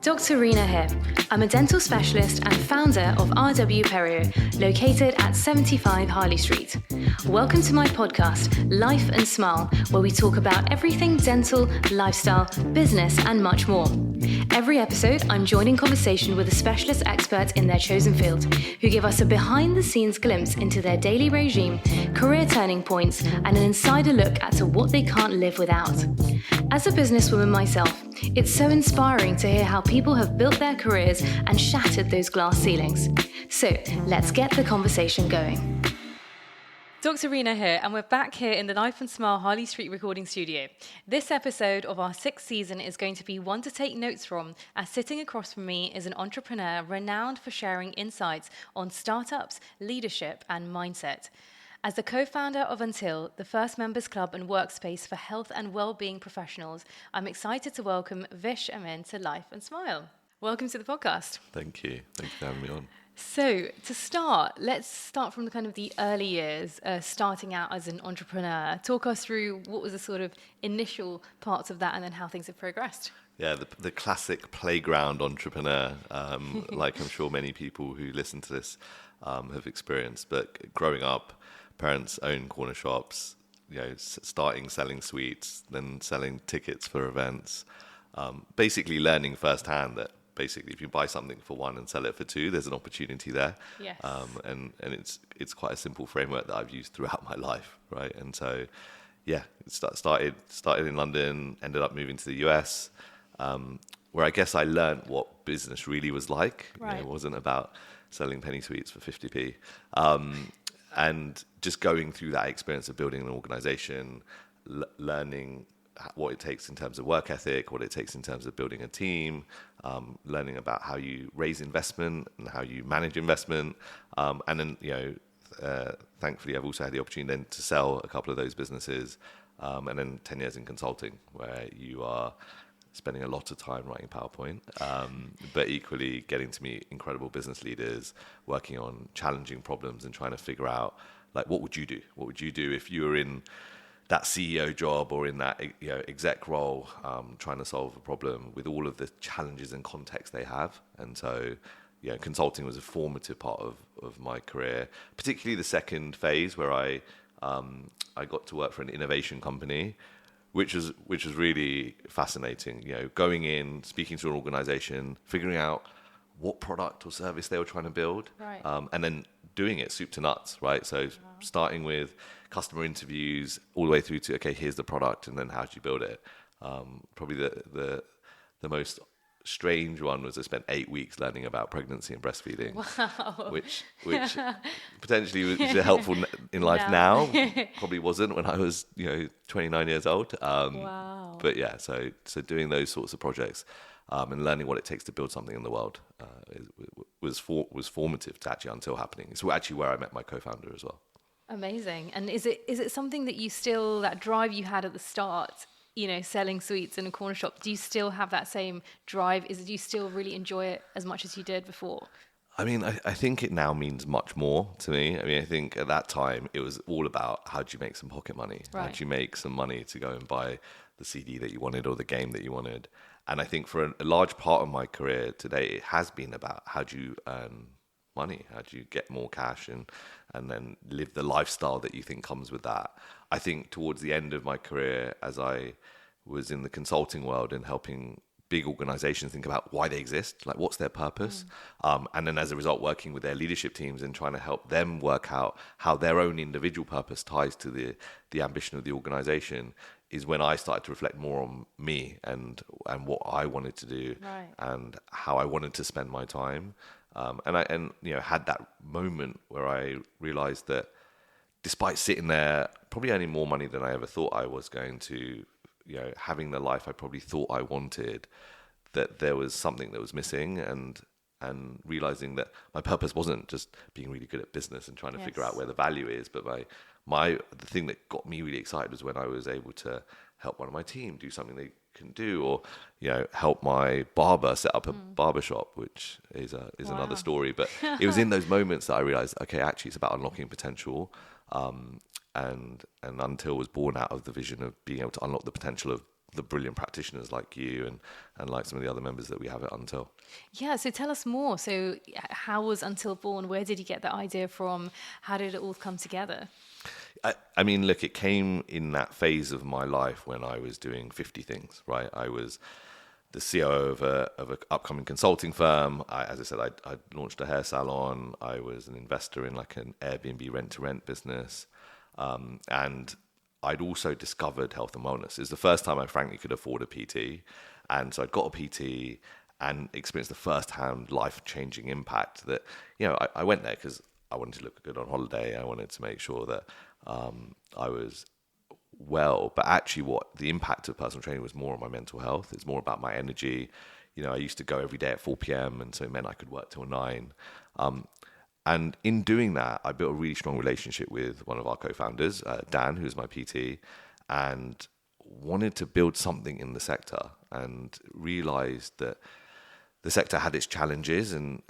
Dr Reena here. I'm a dental specialist and founder of RW Perio, located at 75 Harley Street. Welcome to my podcast, Life and Smile, where we talk about everything dental, lifestyle, business, and much more. Every episode, I'm joining conversation with a specialist expert in their chosen field, who give us a behind-the-scenes glimpse into their daily regime, career turning points, and an insider look at what they can't live without. As a businesswoman myself, it's so inspiring to hear how people have built their careers and shattered those glass ceilings. So let's get the conversation going. Dr. Reena here, and we're back here in the Life and Smile Harley Street recording studio. This episode of our 6th season is going to be one to take notes from, as sitting across from me is an entrepreneur renowned for sharing insights on startups, leadership, and mindset. As the co-founder of Until, the first members club and workspace for health and well-being professionals, I'm excited to welcome Vishal Amin to Life and Smile. Welcome to the podcast. Thank you. Thanks for having me on. So to start, let's start from the early years, starting out as an entrepreneur. Talk us through what was the sort of initial parts of that and then how things have progressed. Yeah, the classic playground entrepreneur, like I'm sure many people who listen to this have experienced. But growing up, parents owned corner shops, starting selling sweets, then selling tickets for events, basically learning firsthand that basically if you buy something for one and sell it for two, there's an opportunity there. Yes. And it's quite a simple framework that I've used throughout my life, right? And so, yeah, it started in London, ended up moving to the US, where I guess I learned what business really was like. Right. It wasn't about selling penny sweets for 50p. And just going through that experience of building an organization, learning what it takes in terms of work ethic, what it takes in terms of building a team, learning about how you raise investment and how you manage investment. And then, thankfully, I've also had the opportunity then to sell a couple of those businesses. And then 10 years in consulting, where you are spending a lot of time writing PowerPoint, but equally getting to meet incredible business leaders, working on challenging problems and trying to figure out, what would you do? What would you do if you were in that CEO job or in that exec role, trying to solve a problem with all of the challenges and context they have? And so, consulting was a formative part of my career, particularly the second phase where I got to work for an innovation company, which was really fascinating. Going in, speaking to an organization, figuring out what product or service they were trying to build, right. And then doing it soup to nuts, right? So starting with customer interviews all the way through to, okay, here's the product, and then how do you build it? Probably the most strange one was I spent 8 weeks learning about pregnancy and breastfeeding. Wow. Which potentially was helpful in life now. Probably wasn't when I was 29 years old. Wow. But yeah, so doing those sorts of projects and learning what it takes to build something in the world was formative to actually Until happening. It's actually where I met my co-founder as well. Amazing. And is it something that you still, that drive you had at the start, selling sweets in a corner shop, do you still have that same drive? Do you still really enjoy it as much as you did before? I mean, I think it now means much more to me. I mean, I think at that time it was all about how do you make some pocket money? Right. How do you make some money to go and buy the CD that you wanted or the game that you wanted? And I think for a large part of my career today, it has been about how do you earn money? How do you get more cash and then live the lifestyle that you think comes with that? I think towards the end of my career, as I was in the consulting world and helping big organizations think about why they exist, what's their purpose, and then as a result working with their leadership teams and trying to help them work out how their own individual purpose ties to the ambition of the organization, is when I started to reflect more on me and what I wanted to do, right. and how I wanted to spend my time. And I had that moment where I realized that despite sitting there, probably earning more money than I ever thought I was going to, having the life I probably thought I wanted, that there was something that was missing, and realizing that my purpose wasn't just being really good at business and trying to figure out where the value is, but the thing that got me really excited was when I was able to help one of my team do something they couldn't do, or help my barber set up a barber shop, which is another story. But it was in those moments that I realized, okay, actually it's about unlocking potential, and Until was born out of the vision of being able to unlock the potential of the brilliant practitioners like you and like some of the other members that we have at Until. Yeah, so tell us more. So how was Until born? Where did you get that idea from? How did it all come together? I mean, look, it came in that phase of my life when I was doing 50 things, right? I was the CEO of an upcoming consulting firm. As I said, I launched a hair salon. I was an investor in like an Airbnb rent-to-rent business. And I'd also discovered health and wellness. It's the first time I frankly could afford a PT. And so I'd got a PT and experienced the first-hand life-changing impact that, I went there because I wanted to look good on holiday. I wanted to make sure that I was well, but actually what the impact of personal training was more on my mental health. It's more about my energy. I used to go every day at 4 p.m. and so it meant I could work till 9. And in doing that, I built a really strong relationship with one of our co-founders, Dan, who's my PT, and wanted to build something in the sector and realized that the sector had its challenges and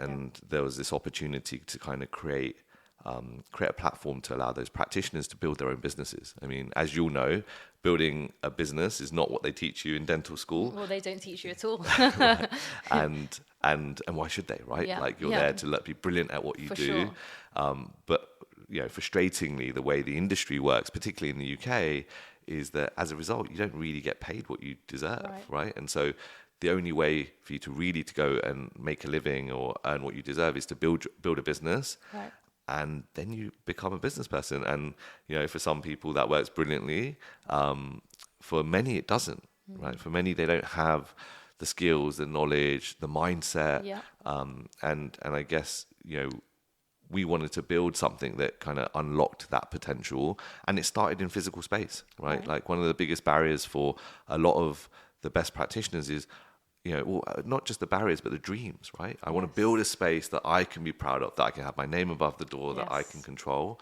there was this opportunity to kind of create a platform to allow those practitioners to build their own businesses. I mean, as you'll know, building a business is not what they teach you in dental school. Well, they don't teach you at all. Right. And why should they, right? Yeah. Like you're there to be brilliant at what you do. Sure. But frustratingly, the way the industry works, particularly in the UK, is that as a result, you don't really get paid what you deserve, right? And so the only way for you to really to go and make a living or earn what you deserve is to build a business. Right. And then you become a business person. And, for some people that works brilliantly. For many, it doesn't, right? For many, they don't have the skills, the knowledge, the mindset. Yeah. And I guess, we wanted to build something that kind of unlocked that potential. And it started in physical space, right? Like one of the biggest barriers for a lot of the best practitioners is, not just the barriers, but the dreams, right? I want to build a space that I can be proud of, that I can have my name above the door, that I can control.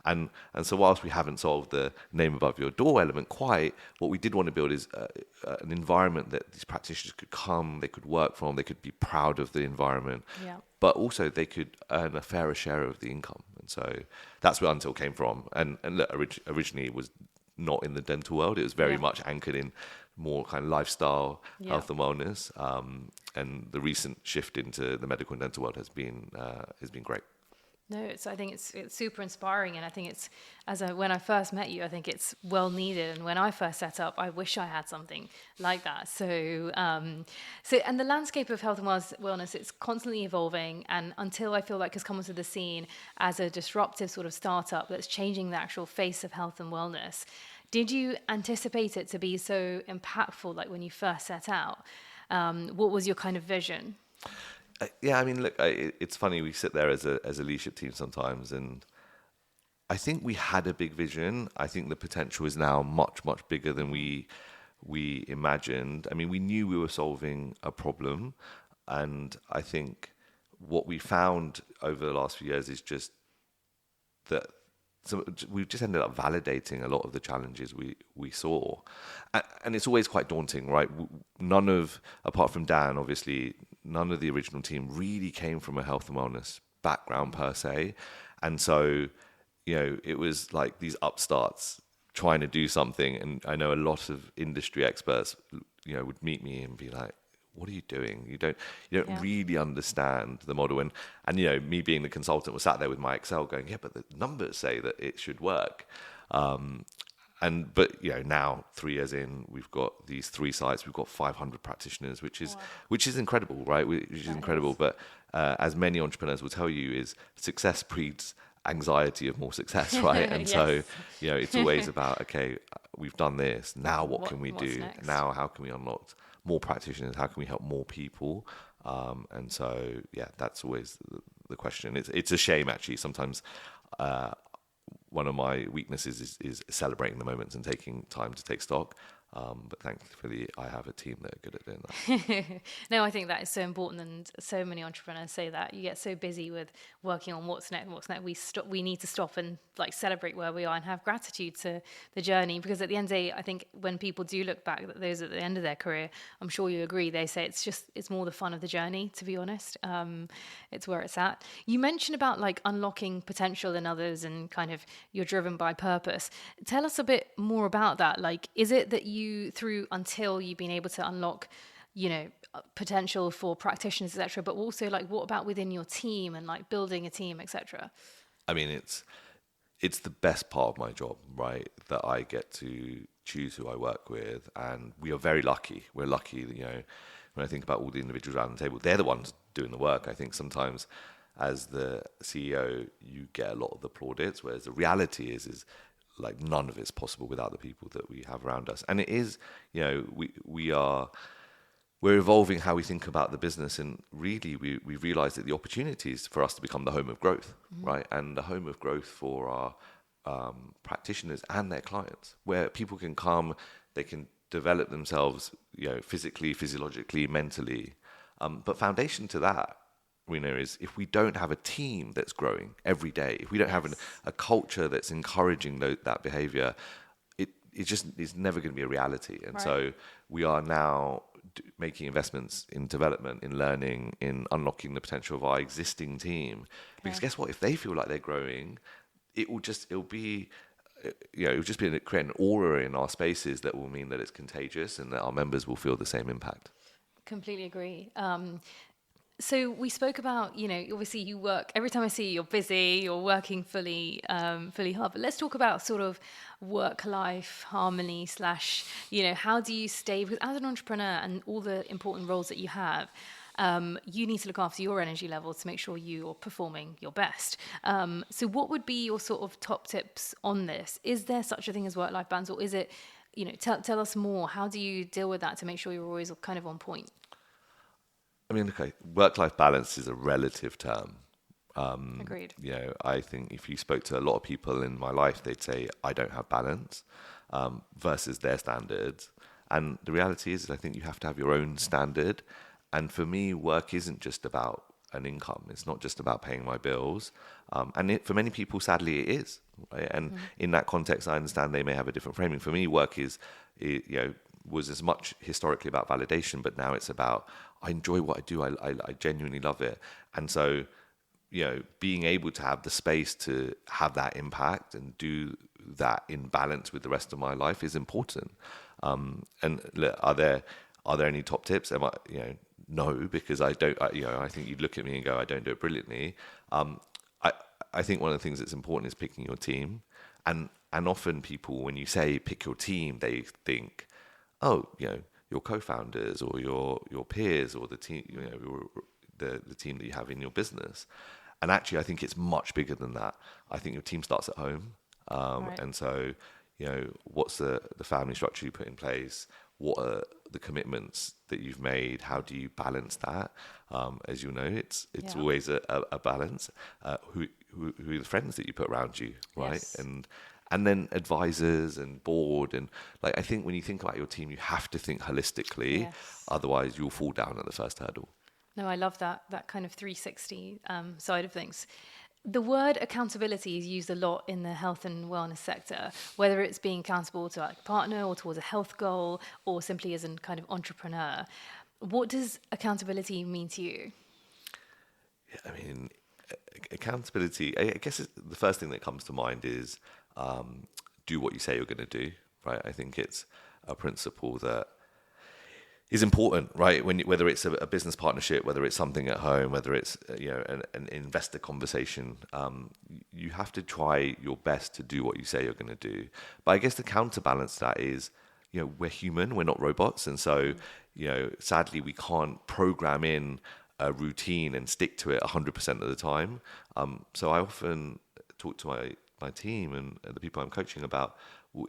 And so whilst we haven't solved the name above your door element quite, what we did want to build is an environment that these practitioners could come, they could work from, they could be proud of the environment, but also they could earn a fairer share of the income. And so that's where Until came from. And look, originally it was not in the dental world. It was very much anchored in more kind of lifestyle, health and wellness. And the recent shift into the medical and dental world has been great. No, I think it's super inspiring, and I think it's when I first met you, I think it's well needed. And when I first set up, I wish I had something like that. So and the landscape of health and wellness, it's constantly evolving. And Until, I feel like, has come onto the scene as a disruptive sort of startup that's changing the actual face of health and wellness. Did you anticipate it to be so impactful, like when you first set out? What was your kind of vision? Yeah, I mean, look, it's funny. We sit there as a leadership team sometimes, and I think we had a big vision. I think the potential is now much, much bigger than we imagined. I mean, we knew we were solving a problem, and I think what we found over the last few years is just that. So we've just ended up validating a lot of the challenges we saw. And it's always quite daunting, right? Apart from Dan, obviously, none of the original team really came from a health and wellness background per se. And so, it was like these upstarts trying to do something. And I know a lot of industry experts, would meet me and be like, what are you doing? You don't really understand the model. And me being the consultant was sat there with my Excel going, yeah, but the numbers say that it should work. But now 3 years in, we've got these 3 sites, we've got 500 practitioners, which is incredible, right? Which is incredible. But as many entrepreneurs will tell you, is success breeds anxiety of more success, right? And so, it's always about, okay, we've done this. Now what can we do? Next? Now how can we unlock more practitioners? How can we help more people? And so, that's always the question. It's a shame, actually. Sometimes one of my weaknesses is celebrating the moments and taking time to take stock. But thankfully, I have a team that are good at doing that. No, I think that is so important, and so many entrepreneurs say that. You get so busy with working on what's next. We need to stop and celebrate where we are and have gratitude to the journey. Because at the end of the day, I think when people do look back, those at the end of their career, I'm sure you agree, they say it's more the fun of the journey, to be honest. It's where it's at. You mentioned about unlocking potential in others and kind of you're driven by purpose. Tell us a bit more about that. Is it that you you through until you've been able to unlock, potential for practitioners, etc., but also like what about within your team and like building a team, etc.? I mean, it's the best part of my job, right? That I get to choose who I work with, and we are very lucky. We're lucky that, when I think about all the individuals around the table, they're the ones doing the work. I think sometimes as the CEO, you get a lot of the plaudits, whereas the reality is like none of it's possible without the people that we have around us. And it is, we're evolving how we think about the business, and really we realize that the opportunities for us to become the home of growth, right? And the home of growth for our practitioners and their clients, where people can come, they can develop themselves, physically, physiologically, mentally. But foundation to that, is if we don't have a team that's growing every day, if we don't have a culture that's encouraging that behavior, it just is never going to be a reality. And so we are now making investments in development, in learning, in unlocking the potential of our existing team. Because guess what? If they feel like they're growing, it'll just be create an aura in our spaces that will mean that it's contagious and that our members will feel the same impact. Completely agree. So we spoke about, obviously you work, every time I see you, you're busy, you're working fully hard. But let's talk about sort of work-life harmony / how do you stay, because as an entrepreneur and all the important roles that you have, you need to look after your energy levels to make sure you're performing your best. So what would be your sort of top tips on this? Is there such a thing as work-life balance, or is it, tell us more. How do you deal with that to make sure you're always kind of on point? I mean, okay, work-life balance is a relative term. Agreed. I think if you spoke to a lot of people in my life, they'd say, I don't have balance, versus their standards. And the reality is, I think you have to have your own standard. And for me, work isn't just about an income. It's not just about paying my bills. For many people, sadly, it is. Right? And in that context, I understand they may have a different framing. For me, work was as much historically about validation, but now it's about, I enjoy what I do. I genuinely love it. And so, being able to have the space to have that impact and do that in balance with the rest of my life is important. And look, are there any top tips? No, because I don't, I think you'd look at me and go, I don't do it brilliantly. I think one of the things that's important is picking your team. And often people, when you say pick your team, they think, oh, your co-founders or your peers or the team, the team that you have in your business. And actually, I think it's much bigger than that. I think your team starts at home. And so, what's the family structure you put in place? What are the commitments that you've made? How do you balance that? As you know, it's always a balance. Who are the friends that you put around you, right? Yes. And then advisors and board, and I think when you think about your team, you have to think holistically. Yes. Otherwise, you'll fall down at the first hurdle. No, I love that kind of 360 side of things. The word accountability is used a lot in the health and wellness sector, whether it's being accountable to a partner or towards a health goal, or simply as a kind of entrepreneur. What does accountability mean to you? Yeah, I mean, accountability, I guess the first thing that comes to mind is do what you say you're going to do, right? I think it's a principle that is important, right? Whether it's a business partnership, whether it's something at home, whether it's an investor conversation, you have to try your best to do what you say you're going to do. But I guess the counterbalance to that is, we're human, we're not robots, and so sadly we can't program in a routine and stick to it 100% of the time. So I often talk to my team and the people I'm coaching about,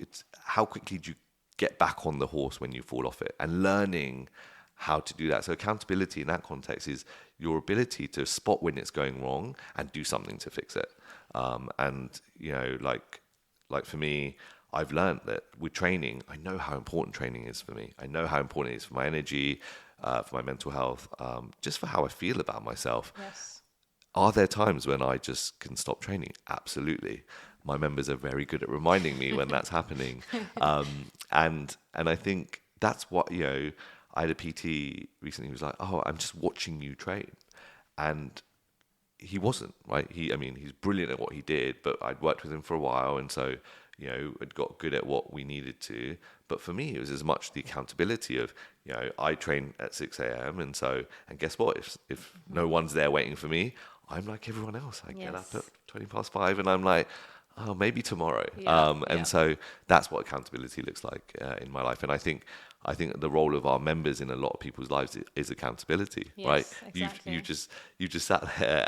it's how quickly do you get back on the horse when you fall off it, and learning how to do that. So accountability in that context is your ability to spot when it's going wrong and do something to fix it. Like for me, I've learned that with training, I know how important training is for me. I know how important it is for my energy, for my mental health, just for how I feel about myself. Yes. Are there times when I just can stop training? Absolutely. My members are very good at reminding me when that's happening. And I think that's what, I had a PT recently who was like, oh, I'm just watching you train. And he wasn't, right? He's brilliant at what he did, but I'd worked with him for a while. And so, had got good at what we needed to. But for me, it was as much the accountability of, I train at 6 a.m. And guess what? If no one's there waiting for me, I'm like everyone else. I get up at 20 past 5 and I'm like, oh, maybe tomorrow. So that's what accountability looks like in my life. And I think the role of our members in a lot of people's lives is accountability, right? Exactly. You just sat there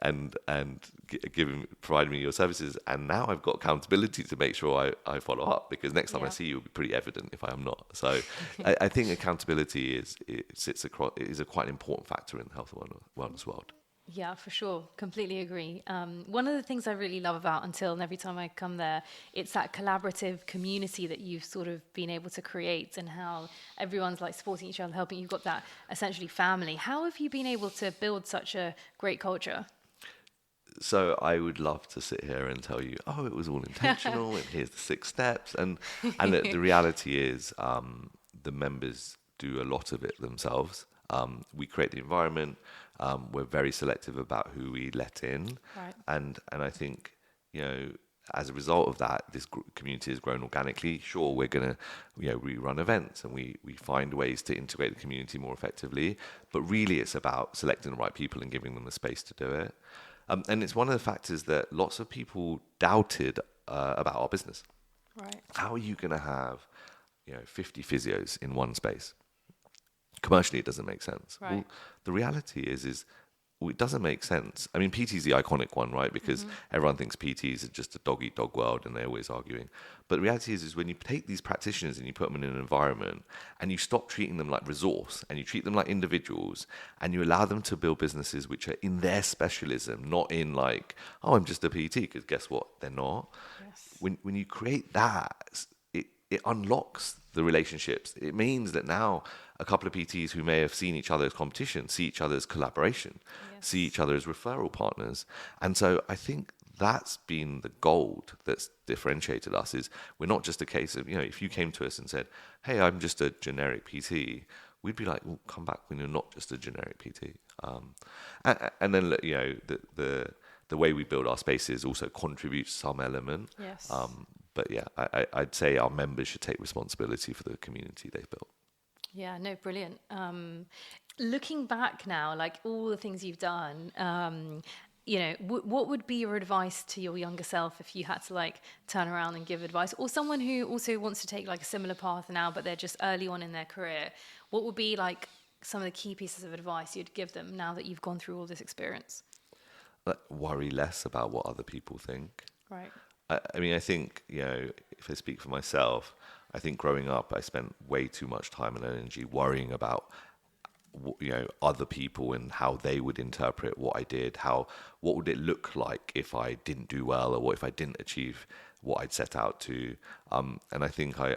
and provided me your services, and now I've got accountability to make sure I follow up, because next time I see you, it'll be pretty evident if I am not. So I think accountability is a quite important factor in the health and wellness world. Yeah, for sure. Completely agree. One of the things I really love about Until, and every time I come there, it's that collaborative community that you've sort of been able to create, and how everyone's like supporting each other, helping. You've got that essentially family. How have you been able to build such a great culture? So I would love to sit here and tell you, oh, it was all intentional, and here's the 6 steps. And the reality is the members do a lot of it themselves. We create the environment. We're very selective about who we let in. Right. And I think, as a result of that, this community has grown organically. Sure, we're going to, we run events and we find ways to integrate the community more effectively. But really, it's about selecting the right people and giving them the space to do it. And it's one of the factors that lots of people doubted about our business. Right. How are you going to have, 50 physios in one space? Commercially, it doesn't make sense. Right. Well, the reality is it doesn't make sense. I mean, PT is the iconic one, right? Because everyone thinks PTs are just a dog-eat-dog world, and they're always arguing. But the reality is when you take these practitioners and you put them in an environment, and you stop treating them like resource, and you treat them like individuals, and you allow them to build businesses which are in their specialism, not in like, oh, I'm just a PT, because guess what? They're not. Yes. When you create that, it unlocks the relationships. It means that now a couple of PTs who may have seen each other as competition see each other as collaboration, see each other as referral partners. And so I think that's been the gold that's differentiated us. Is we're not just a case of, if you came to us and said, hey, I'm just a generic PT, we'd be like, well, come back when you're not just a generic PT. And then, the way we build our spaces also contributes some element. Yes. But yeah, I'd say our members should take responsibility for the community they've built. Yeah, no, brilliant. Looking back now, like all the things you've done, what would be your advice to your younger self if you had to like turn around and give advice, or someone who also wants to take like a similar path now, but they're just early on in their career? What would be like some of the key pieces of advice you'd give them now that you've gone through all this experience? Worry less about what other people think. Right. I mean, I think, if I speak for myself, I think growing up, I spent way too much time and energy worrying about, other people and how they would interpret what I did. What would it look like if I didn't do well, or what if I didn't achieve what I'd set out to? And I think I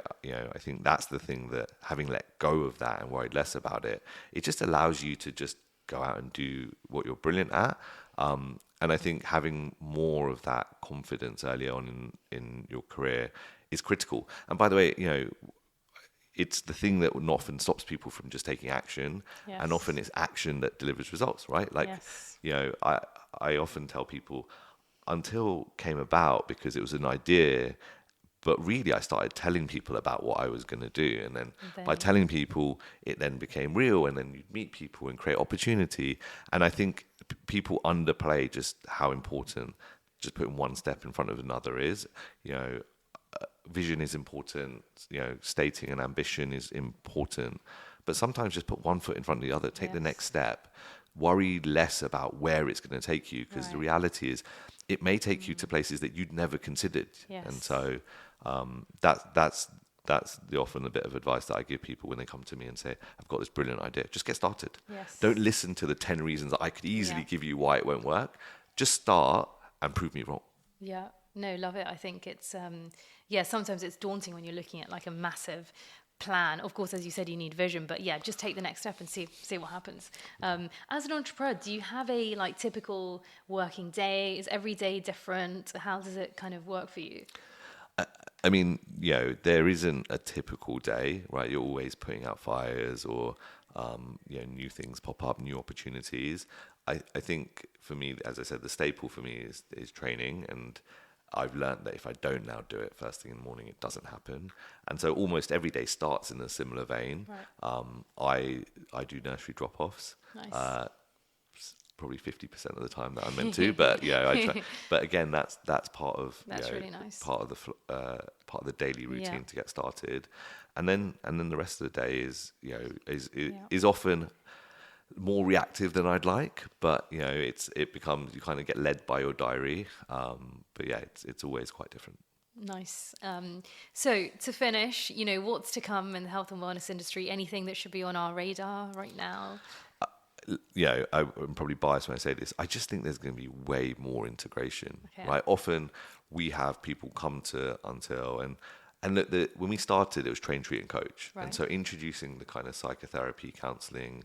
think that's the thing, that having let go of that and worried less about it, it just allows you to just go out and do what you're brilliant at. And I think having more of that confidence early on in your career is critical. And by the way, it's the thing that often stops people from just taking action. Yes. And often it's action that delivers results, right? Like, yes. I often tell people, Until came about because it was an idea, but really I started telling people about what I was going to do. And then by telling people, it then became real, and then you'd meet people and create opportunity. And I think people underplay just how important just putting one step in front of another is. Vision is important, stating an ambition is important, but sometimes just put one foot in front of the other, take the next step, worry less about where it's going to take you, because the reality is it may take you to places that you'd never considered. Yes. And so that's often a bit of advice that I give people when they come to me and say, I've got this brilliant idea. Just get started. Yes. Don't listen to the 10 reasons that I could easily give you why it won't work. Just start and prove me wrong. Yeah. No, love it. I think it's, sometimes it's daunting when you're looking at like a massive plan. Of course, as you said, you need vision, but yeah, just take the next step and see what happens. As an entrepreneur, do you have a like typical working day? Is every day different? How does it kind of work for you? I mean, there isn't a typical day, right? You're always putting out fires, or new things pop up, new opportunities. I think for me, as I said, the staple for me is training, and I've learned that if I don't now do it first thing in the morning, it doesn't happen. And so almost every day starts in a similar vein. Right. I do nursery drop-offs. Nice. Probably 50% of the time that I'm meant to, but I try. But again, that's part of really nice. part of the daily routine to get started, and then the rest of the day is often more reactive than I'd like, but it becomes, you kind of get led by your diary, but it's always quite different. Nice. So to finish, what's to come in the health and wellness industry? Anything that should be on our radar right now? I'm probably biased when I say this. I just think there's going to be way more integration, right? Often we have people come to Until, and when we started, it was train, treat, and coach. Right. And so introducing the kind of psychotherapy, counselling,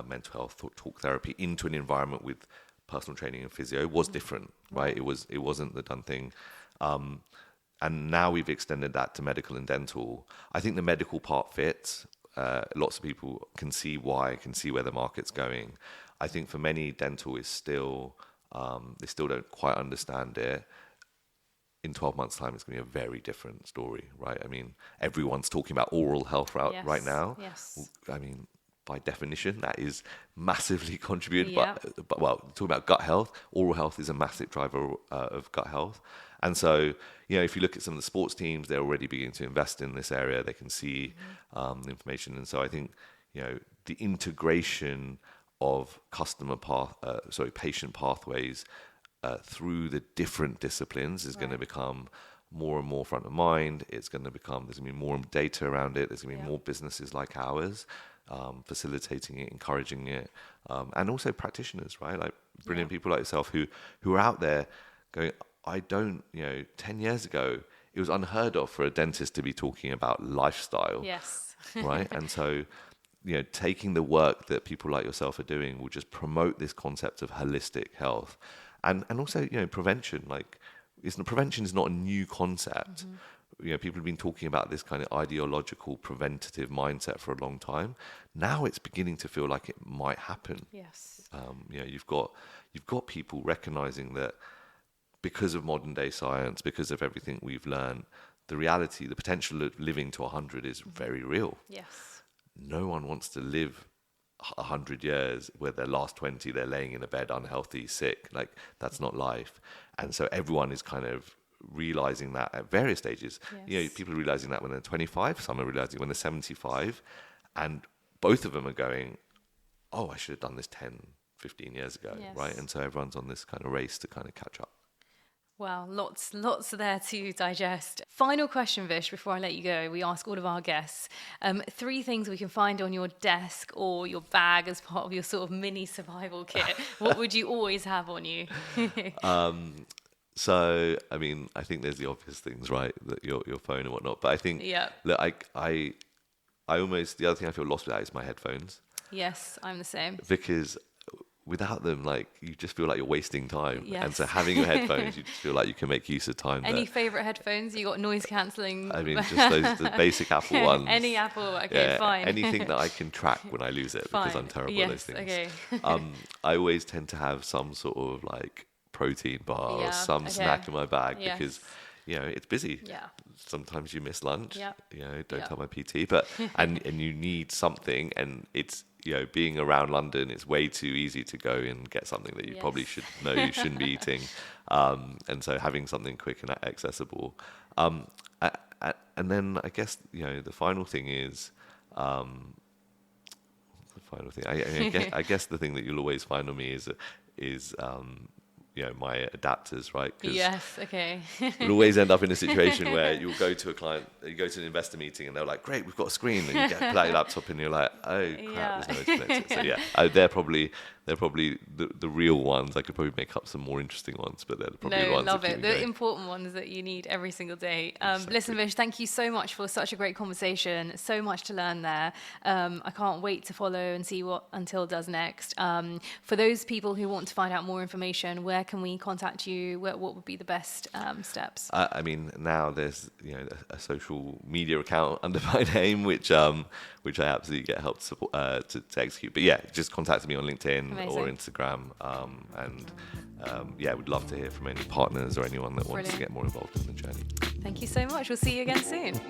mental health, talk therapy into an environment with personal training and physio was different, right? It wasn't the done thing. And now we've extended that to medical and dental. I think the medical part fits. Lots of people can see why, can see where the market's going. I think for many, dental is still, they still don't quite understand it. In 12 months' time, it's going to be a very different story, right? I mean, everyone's talking about oral health right now. Yes. I mean, by definition, that is massively contributed. But talking about gut health, oral health is a massive driver of gut health. And so, if you look at some of the sports teams, they're already beginning to invest in this area. They can see the information. And so I think, the integration of patient pathways through the different disciplines is going to become more and more front of mind. There's going to be more data around it. There's going to be more businesses like ours facilitating it, encouraging it, and also practitioners, right? Like brilliant people like yourself who are out there going, 10 years ago, it was unheard of for a dentist to be talking about lifestyle. Yes. Right? And so, taking the work that people like yourself are doing will just promote this concept of holistic health. And also, prevention. Prevention is not a new concept. People have been talking about this kind of ideological preventative mindset for a long time. Now it's beginning to feel like it might happen. Yes. You've got people recognizing that because of modern day science, because of everything we've learned, the potential of living to 100 is very real. Yes. No one wants to live 100 years where their last 20 they're laying in a bed unhealthy, sick. Like, that's not life. And so everyone is kind of realizing that at various stages. Yes. People are realizing that when they're 25, some are realizing when they're 75, and both of them are going, oh, I should have done this 10, 15 years ago, right? And so everyone's on this kind of race to kind of catch up. Wow, lots there to digest. Final question, Vish, before I let you go. We ask all of our guests 3 things we can find on your desk or your bag as part of your sort of mini survival kit. What would you always have on you? So, I mean, I think there's the obvious things, right? That your phone and whatnot. But I think, look, I almost, the other thing I feel lost without is my headphones. Yes, I'm the same. Because without them, you just feel like you're wasting time. Yes. And so having your headphones, you just feel like you can make use of time. Any favourite headphones? You got noise cancelling? I mean, just the basic Apple ones. Any Apple, okay, fine. Anything that I can track when I lose it, because I'm terrible at those things. Okay. I always tend to have some sort of protein bar or some snack in my bag because it's busy. Yeah. Sometimes you miss lunch. Yeah. Don't tell my PT, but and you need something, and it's being around London, it's way too easy to go and get something that you probably should know you shouldn't be eating, and so having something quick and accessible. And then I guess the final thing is I guess the thing that you'll always find on me is my adapters, right? Yes, okay. You'll always end up in a situation where you'll go to a client, you go to an investor meeting, and they're like, "Great, we've got a screen," and you pull out your laptop, and you're like, "Oh crap, there's no way to connect it." So they're probably the real ones. I could probably make up some more interesting ones, but they're probably the ones. Love it. The important ones that you need every single day. Exactly. Listen, Vish, thank you so much for such a great conversation. So much to learn there. I can't wait to follow and see what Until does next. For those people who want to find out more information, where can we contact you? What would be the best steps? I mean, now there's a social media account under my name, which I absolutely get help to support to execute. But just contact me on LinkedIn. Amazing. Or Instagram, and would love to hear from any partners or anyone that wants to get more involved in the journey. Thank you so much. We'll see you again soon.